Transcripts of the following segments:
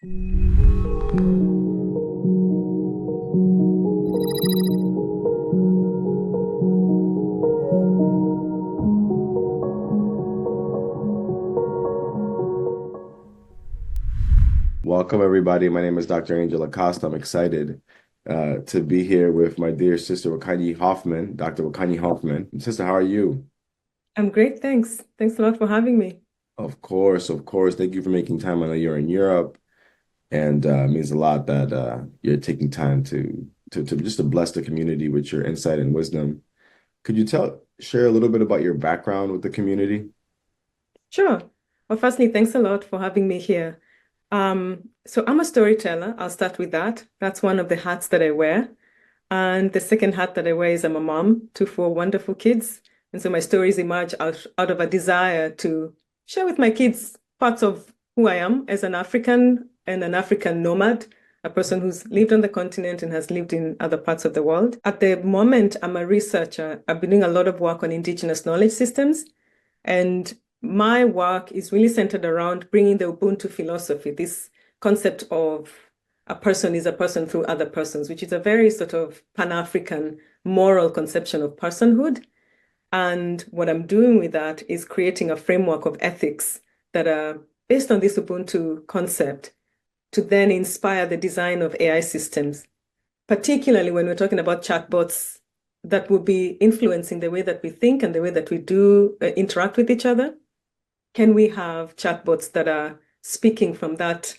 Welcome, everybody. My name is Dr. Angel Acosta. I'm excited to be here with my dear sister, Wakanyi Hoffman, Dr. Wakanyi Hoffman. Sister, how are you? I'm great, thanks. Thanks a lot for having me. Of course, of course. Thank you for making time. I know you're in Europe, and it means a lot that you're taking time to just to bless the community with your insight and wisdom. Could you share a little bit about your background with the community? Sure. Well, firstly, thanks a lot for having me here. So I'm a storyteller. I'll start with that. That's one of the hats that I wear. And the second hat that I wear is I'm a mom to four wonderful kids. And so my stories emerge out of a desire to share with my kids parts of who I am as an African and an African nomad, a person who's lived on the continent and has lived in other parts of the world. At the moment, I'm a researcher. I've been doing a lot of work on indigenous knowledge systems. And my work is really centered around bringing the Ubuntu philosophy, this concept of a person is a person through other persons, which is a very sort of Pan-African moral conception of personhood. And what I'm doing with that is creating a framework of ethics that are based on this Ubuntu concept to then inspire the design of AI systems, particularly when we're talking about chatbots that will be influencing the way that we think and the way that we do interact with each other. Can we have chatbots that are speaking from that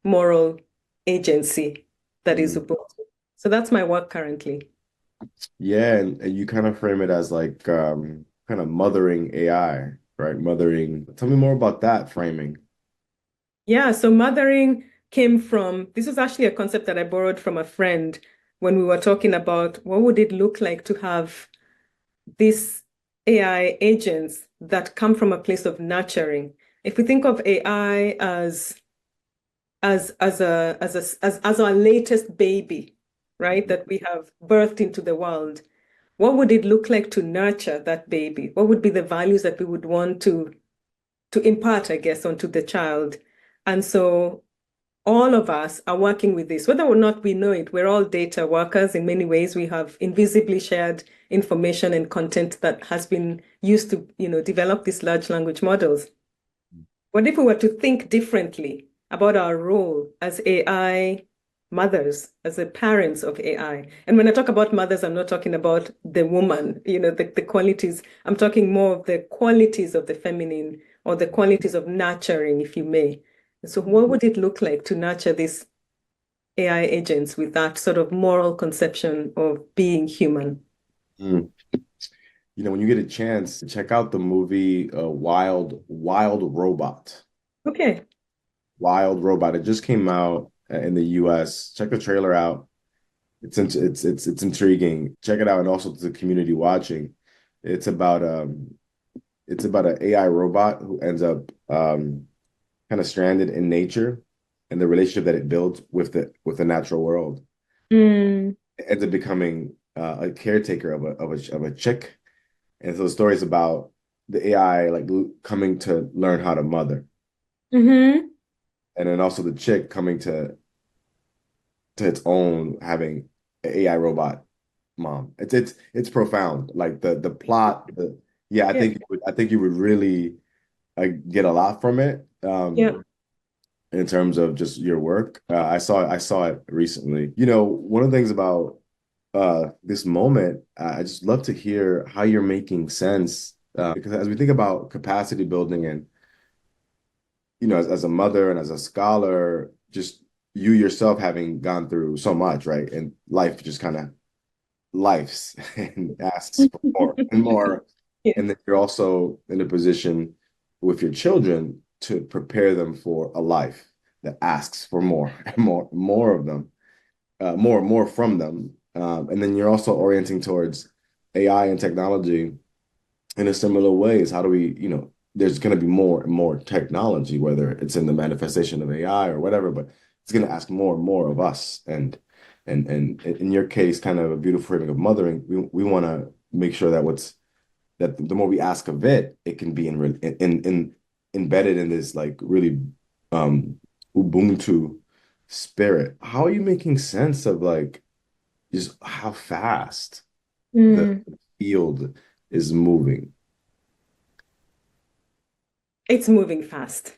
moral agency that is Mm. Ubuntu? So that's my work currently. Yeah, and you kind of frame it as like kind of mothering AI, right? Mothering. Tell me more about that framing. Yeah, so mothering came from, this was actually a concept that I borrowed from a friend when we were talking about what would it look like to have these AI agents that come from a place of nurturing. If we think of AI as our latest baby, right, that we have birthed into the world, what would it look like to nurture that baby? What would be the values that we would want to impart, I guess, onto the child? And so all of us are working with this, whether or not we know it. We're all data workers in many ways. We have invisibly shared information and content that has been used to, develop these large language models. What if we were to think differently about our role as AI mothers, as the parents of AI? And when I talk about mothers, I'm not talking about the woman, the qualities. I'm talking more of the qualities of the feminine or the qualities of nurturing, if you may. So what would it look like to nurture these AI agents with that sort of moral conception of being human? Mm. When you get a chance, check out the movie Wild Robot. Okay. Wild Robot. It just came out in the US. Check the trailer out. It's intriguing. Check it out, and also to the community watching. It's about it's about an AI robot who ends up kind of stranded in nature and the relationship that it builds with the natural world. Mm. It ends up becoming a caretaker of a chick. And so the story is about the AI like coming to learn how to mother, Hmm. and then also the chick coming to its own having an AI robot mom. It's profound. Like the plot. Yeah, Yeah. I think you would really get a lot from it. Yeah. In terms of just your work. I saw it recently. One of the things about this moment, I just love to hear how you're making sense because as we think about capacity building and as a mother and as a scholar, just you yourself having gone through so much, right? And life just kind of lifes and asks for more and more. Yes. And then you're also in a position with your children to prepare them for a life that asks for more and more of them, more from them. And then you're also orienting towards AI and technology in a similar ways. How do we, there's going to be more and more technology, whether it's in the manifestation of AI or whatever, but it's going to ask more and more of us. And in your case, kind of a beautiful framing of mothering, we want to make sure that the more we ask of it, it can be embedded in this like really um Ubuntu spirit. How are you making sense of like just how fast the Mm, field is moving? it's moving fast.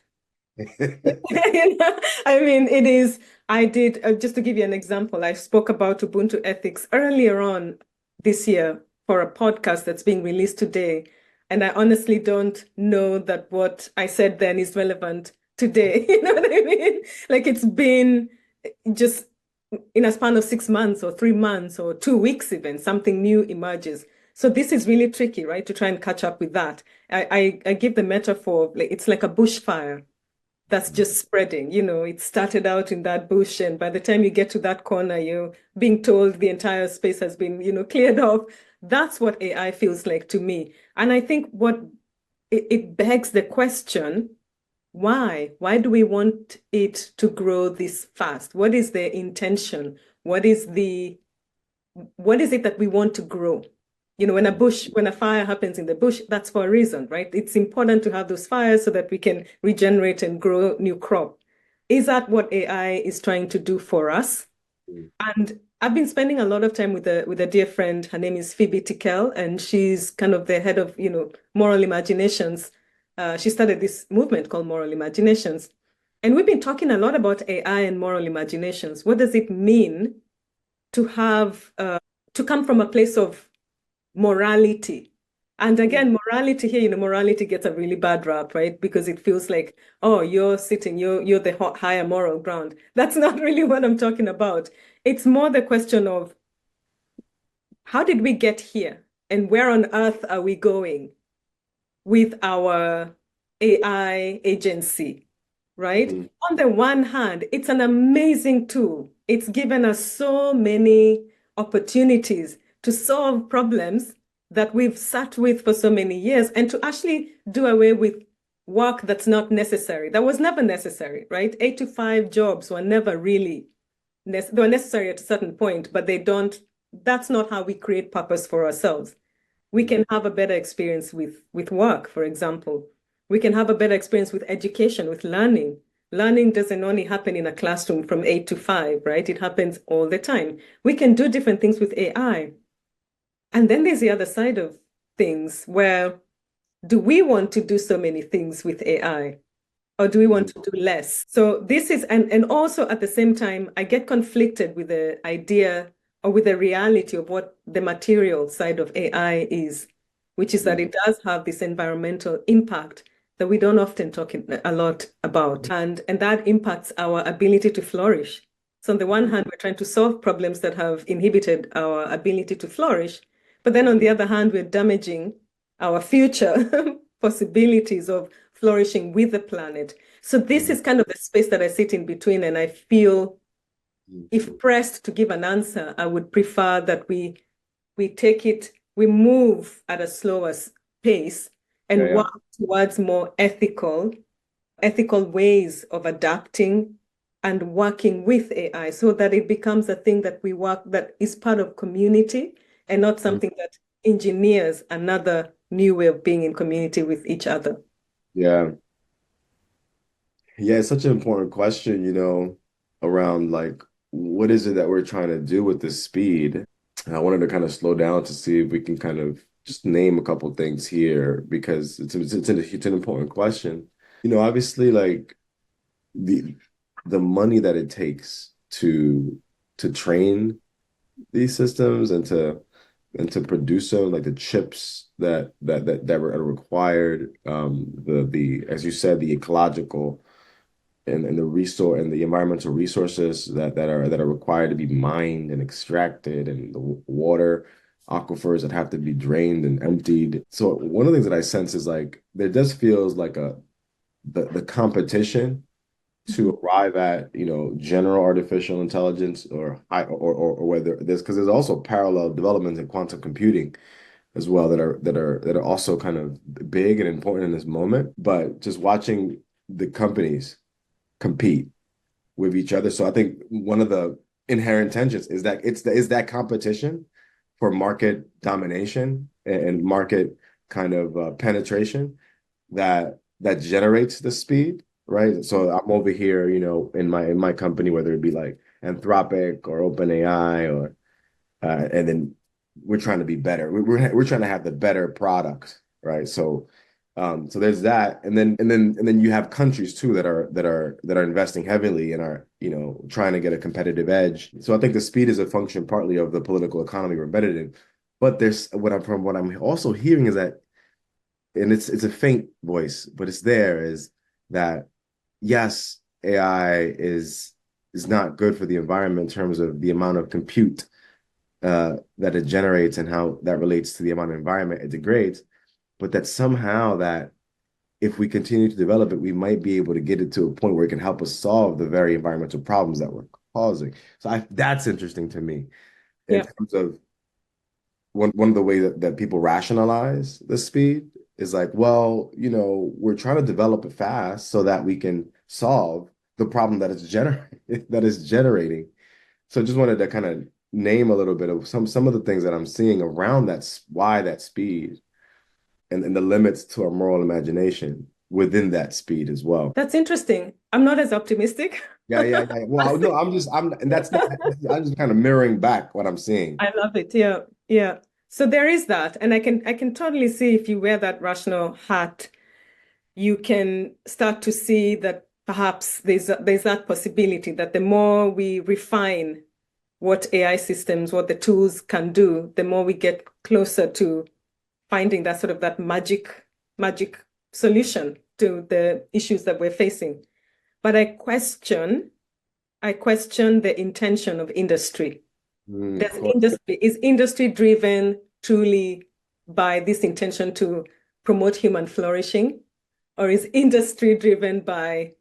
I mean, it is. I did, just to give you an example, I spoke about Ubuntu ethics earlier on this year for a podcast that's being released today. And I honestly don't know that what I said then is relevant today. You know what I mean? Like it's been just in a span of 6 months or 3 months or 2 weeks, even something new emerges. So this is really tricky, right? To try and catch up with that. I give the metaphor, like it's like a bushfire that's just spreading. It started out in that bush, and by the time you get to that corner, you're being told the entire space has been, cleared off. That's what AI feels like to me. And I think what it begs the question, why? Why do we want it to grow this fast? What is the intention? What is the what is it that we want to grow? When a fire happens in the bush, that's for a reason, right? It's important to have those fires so that we can regenerate and grow new crop. Is that what AI is trying to do for us? And I've been spending a lot of time with a dear friend. Her name is Phoebe Tickell, and she's kind of the head of, Moral Imaginations. She started this movement called Moral Imaginations. And we've been talking a lot about AI and moral imaginations. What does it mean to have to come from a place of morality? And again, morality here, morality gets a really bad rap, right? Because it feels like, oh, you're the higher moral ground. That's not really what I'm talking about. It's more the question of how did we get here and where on earth are we going with our AI agency, right? Mhm. On the one hand, it's an amazing tool. It's given us so many opportunities to solve problems that we've sat with for so many years and to actually do away with work that's not necessary. That was never necessary, right? 8 to 5 jobs were never really they were necessary at a certain point, but that's not how we create purpose for ourselves. We can have a better experience with work, for example. We can have a better experience with education, with learning. Learning doesn't only happen in a classroom from 8 to 5, right? It happens all the time. We can do different things with AI. And then there's the other side of things where do we want to do so many things with AI? Or do we want Mhm. to do less? So this is, and also at the same time, I get conflicted with the idea or with the reality of what the material side of AI is, which is that Mhm. it does have this environmental impact that we don't often talk a lot about. And that impacts our ability to flourish. So on the one hand, we're trying to solve problems that have inhibited our ability to flourish. But then on the other hand, we're damaging our future possibilities of flourishing with the planet. So this Mhm. is kind of the space that I sit in between, and I feel if Mhm. pressed to give an answer, I would prefer that we move at a slower pace Yeah, and yeah. work towards more ethical ways of adapting and working with AI so that it becomes a thing that we work that is part of community and not Mhm. something that engineers another new way of being in community with each other. Yeah. Yeah, it's such an important question, around like what is it that we're trying to do with this speed? And I wanted to kind of slow down to see if we can kind of just name a couple things here because it's an important question. Obviously like the the money that it takes to train these systems and to produce them, like the chips that are required, the as you said, the ecological and the resource and the environmental resources that are required to be mined and extracted, and the water aquifers that have to be drained and emptied. So one of the things that I sense is like there just feels like the competition Mhm. to arrive at, general artificial intelligence or high or whether because there's also parallel developments in quantum computing as well that are also kind of big and important in this moment. But just watching the companies compete with each other. So I think one of the inherent tensions is that is that competition for market domination and market kind of penetration that generates the speed. right? So I'm over here, in my company, whether it be like Anthropic or OpenAI or and then we're trying to be better. We're trying to have the better product, right? So there's that, and then you have countries too that are investing heavily and are trying to get a competitive edge. So I think the speed is a function partly of the political economy we're embedded in, but there's what I'm also hearing is that, and it's a faint voice, but it's there, is that yes, AI is not good for the environment in terms of the amount of compute that it generates and how that relates to the amount of environment it degrades, but that somehow that if we continue to develop it, we might be able to get it to a point where it can help us solve the very environmental problems that we're causing. So that's interesting to me in Yeah. terms of one of the ways that people rationalize the speed is like, well, we're trying to develop it fast so that we can solve the problem that it's generating. So I just wanted to kind of name a little bit of some of the things that I'm seeing around why that speed and the limits to our moral imagination within that speed as well. That's interesting. I'm not as optimistic. Yeah, yeah, yeah. Well, no, and that's not, I'm just kind of mirroring back what I'm seeing. I love it. Yeah. Yeah. So there is that. And I can totally see if you wear that rational hat, you can start to see that perhaps there's that possibility that the more we refine what AI systems, what the tools can do, the more we get closer to finding that sort of that magic solution to the issues that we're facing. But I question the intention of industry. Of course. Is industry driven truly by this intention to promote human flourishing? Or is industry driven by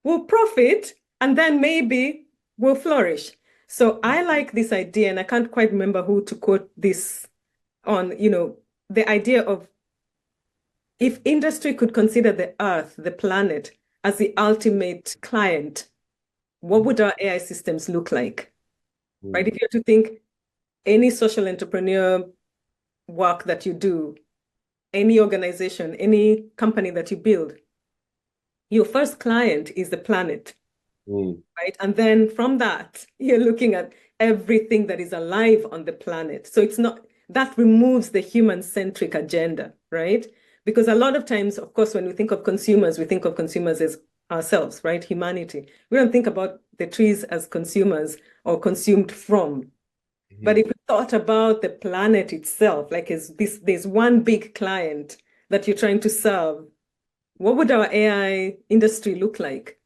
we'll profit and then maybe we'll flourish? So I like this idea, and I can't quite remember who to quote this on, the idea of if industry could consider the earth, the planet, as the ultimate client, what would our AI systems look like? Right? If Mm, you have to think any social entrepreneur work that you do, any organization, any company that you build, your first client is the planet, mm, right? And then from that, you're looking at everything that is alive on the planet. So it's not, that removes the human-centric agenda, right? Because a lot of times, of course, when we think of consumers as ourselves, right? Humanity. We don't think about the trees as consumers or consumed from. But mhm. if you thought about the planet itself, like is this, there's one big client that you're trying to serve, what would our AI industry look like?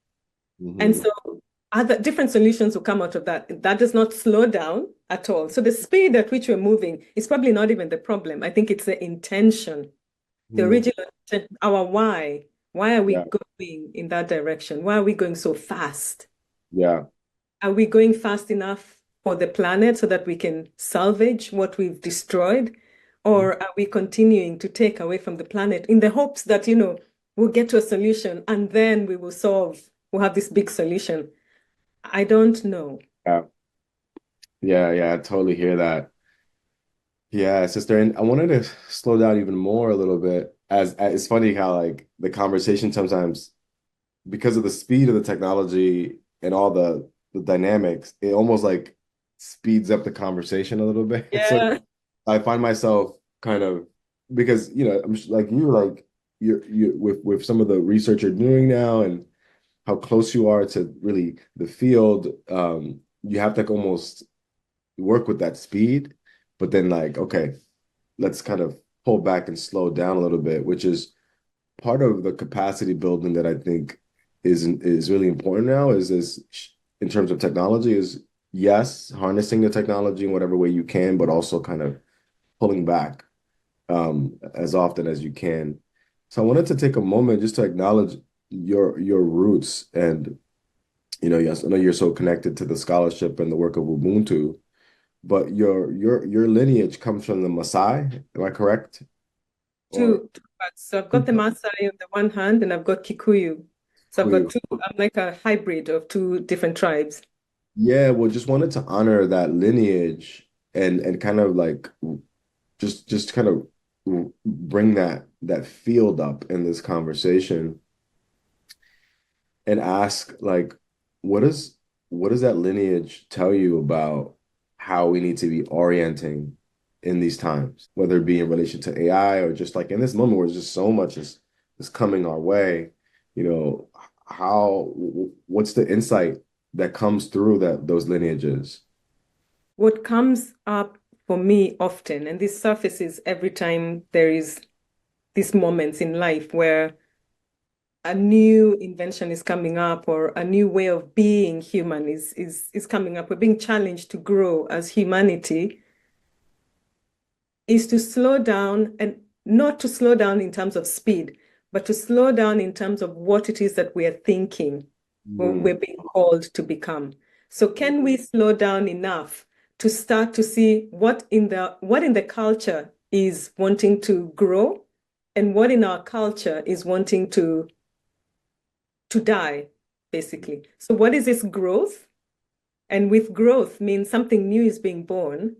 And Mhm. so other different solutions will come out of that. That does not slow down at all. So the speed at which we're moving is probably not even the problem. I think it's the intention, the Mhm. original intent, our why. Why are we Yeah, going in that direction? Why are we going so fast? yeah. Are we going fast enough for the planet so that we can salvage what we've destroyed? Or are we continuing to take away from the planet in the hopes that, we'll get to a solution and then we'll have this big solution? I don't know. Yeah, yeah, yeah, I totally hear that. Yeah, sister, and I wanted to slow down even more a little bit as it's funny how like the conversation sometimes because of the speed of the technology and all the dynamics, it almost like speeds up the conversation a little bit. So Yeah. I find myself kind of because I'm like you like you with some of the research you're doing now and how close you are to really the field, you have to like, almost work with that speed, but then like, okay, let's kind of pull back and slow down a little bit, which is part of the capacity building that I think is really important now is in terms of technology is yes, harnessing the technology in whatever way you can, but also kind of pulling back as often as you can. So I wanted to take a moment just to acknowledge your roots and yes, I know you're so connected to the scholarship and the work of Ubuntu, but your lineage comes from the Maasai, am I correct? Or Two parts. So I've got the Maasai on the one hand, and I've got Kikuyu. So I've got Kuyu? two. I'm like a hybrid of two different tribes. Yeah, well, just wanted to honor that lineage and kind of like just kind of bring that field up in this conversation. and ask like, what does what does that lineage tell you about how we need to be orienting in these times, whether it be in relation to AI or just like in this moment where just so much is coming our way, you know, what's the insight that comes through that those lineages? What comes up for me often, and this surfaces every time there is these moments in life where a new invention is coming up or a new way of being human is coming up. We're being challenged to grow as humanity, is to slow down, and not to slow down in terms of speed, but to slow down in terms of what it is that we are thinking, what Mm, we're being called to become. So can we slow down enough to start to see what in the culture is wanting to grow and what in our culture is wanting to die, basically. So what is this growth? And with growth means something new is being born,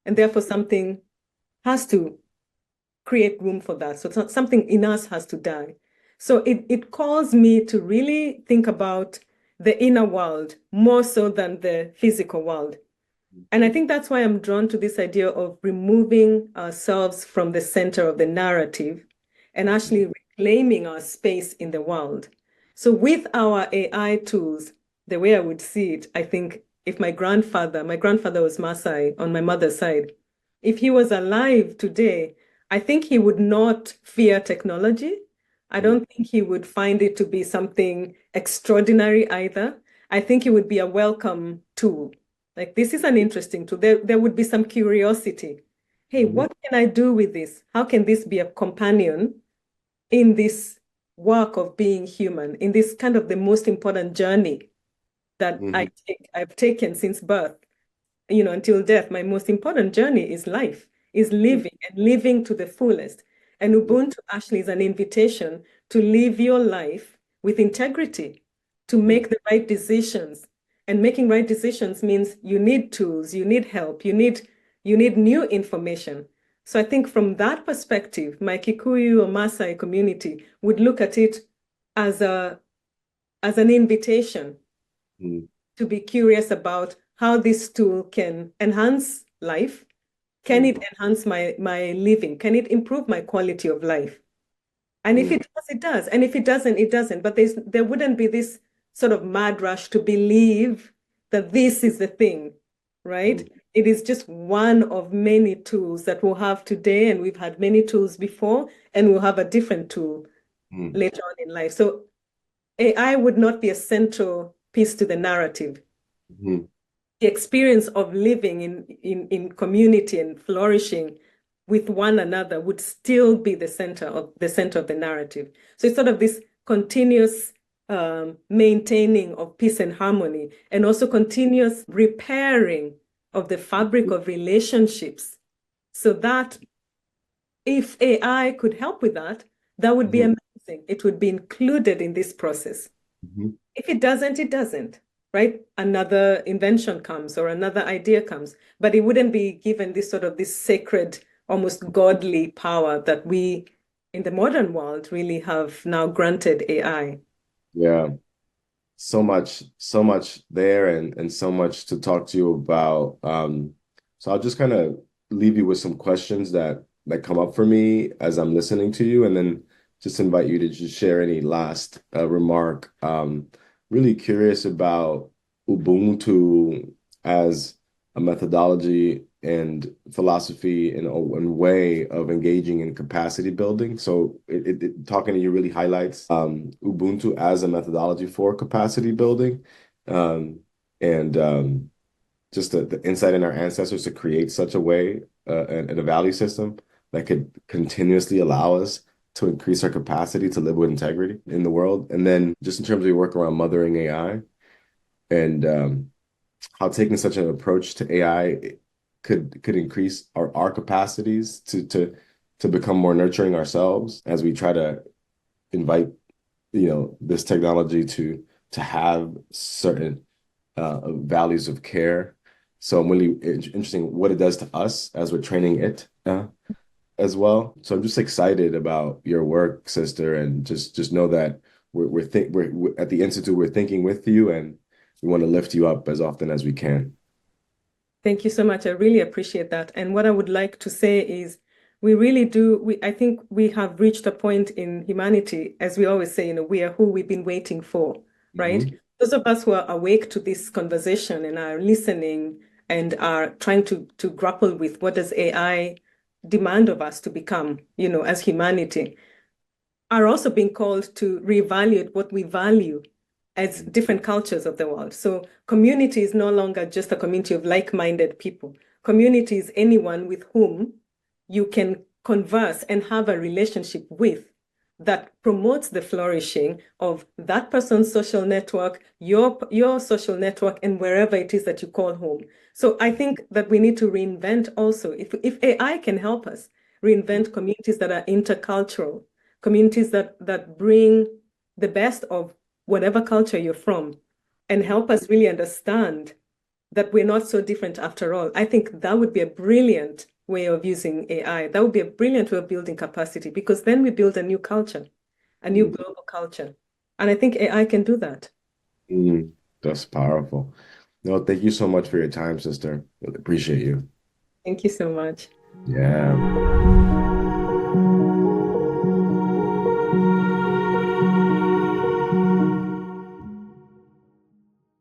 and therefore something has to create room for that. So something in us has to die. So it calls me to really think about the inner world more so than the physical world. And I think that's why I'm drawn to this idea of removing ourselves from the center of the narrative and actually reclaiming our space in the world. So with our AI tools, the way I would see it, I think if my grandfather was Maasai on my mother's side, if he was alive today, I think he would not fear technology. I mm, don't think he would find it to be something extraordinary either. I think it would be a welcome tool. Like, this is an interesting tool. There would be some curiosity. Hey, mhm, what can I do with this? How can this be a companion in this work of being human, in this kind of the most important journey that mhm, I've taken since birth, until death? My most important journey is life, is mhm, living and living to the fullest. And Ubuntu actually is an invitation to live your life with integrity, to mhm, make the right decisions. And making right decisions means you need tools, you need help, you need new information. So I think from that perspective, my Kikuyu or Maasai community would look at it as a as an invitation mhm, to be curious about how this tool can enhance life. Can mhm, it enhance my living? Can it improve my quality of life? And if mhm, it does, it does. And if it doesn't, it doesn't. But there wouldn't be this sort of mad rush to believe that this is the thing, right? mhm, It is just one of many tools that we'll have today, and we've had many tools before, and we'll have a different tool mhm, later on in life. So AI would not be a central piece to the narrative. mhm, The experience of living in community and flourishing with one another would still be the center of the narrative. So it's sort of this continuous maintaining of peace and harmony, and also continuous repairing of the fabric of relationships. So that if AI could help with that, that would be mhm, amazing. It would be included in this process. mhm. If it doesn't, it doesn't, right? Another invention comes or another idea comes, but it wouldn't be given this sort of this sacred, almost godly power that we in the modern world really have now granted AI. Yeah. So much there and so much to talk to you about. So I'll just kind of leave you with some questions that come up for me as I'm listening to you, and then just invite you to just share any last remark. Really curious about Ubuntu as a methodology and philosophy and way of engaging in capacity building. So talking to you really highlights Ubuntu as a methodology for capacity building, um, and just the insight in our ancestors to create such a way and a value system that could continuously allow us to increase our capacity to live with integrity in the world. And then just in terms of your work around mothering AI and how taking such an approach to AI could increase our capacities to become more nurturing ourselves as we try to invite this technology to have certain values of care. So I'm really interesting what it does to us as we're training it as well. So I'm just excited about your work, sister, and just know that we're at the Institute, we're thinking with you, and we want to lift you up as often as we can. Thank you so much. I really appreciate that. And what I would like to say is we really do, I think we have reached a point in humanity, as we always say, we are who we've been waiting for, right? Hmm. Those of us who are awake to this conversation and are listening and are trying to grapple with what does AI demand of us to become, as humanity, are also being called to reevaluate what we value as different cultures of the world. So community is no longer just a community of like-minded people. Community is anyone with whom you can converse and have a relationship with that promotes the flourishing of that person's social network, your social network, and wherever it is that you call home. So I think that we need to reinvent also, if AI can help us reinvent communities that are intercultural, communities that bring the best of whatever culture you're from and help us really understand that we're not so different after all. I think that would be a brilliant way of using AI. That would be a brilliant way of building capacity because then we build a new culture, a new global culture. And I think AI can do that. Mm, that's powerful. No, thank you so much for your time, sister. Really appreciate you. Thank you so much. Yeah.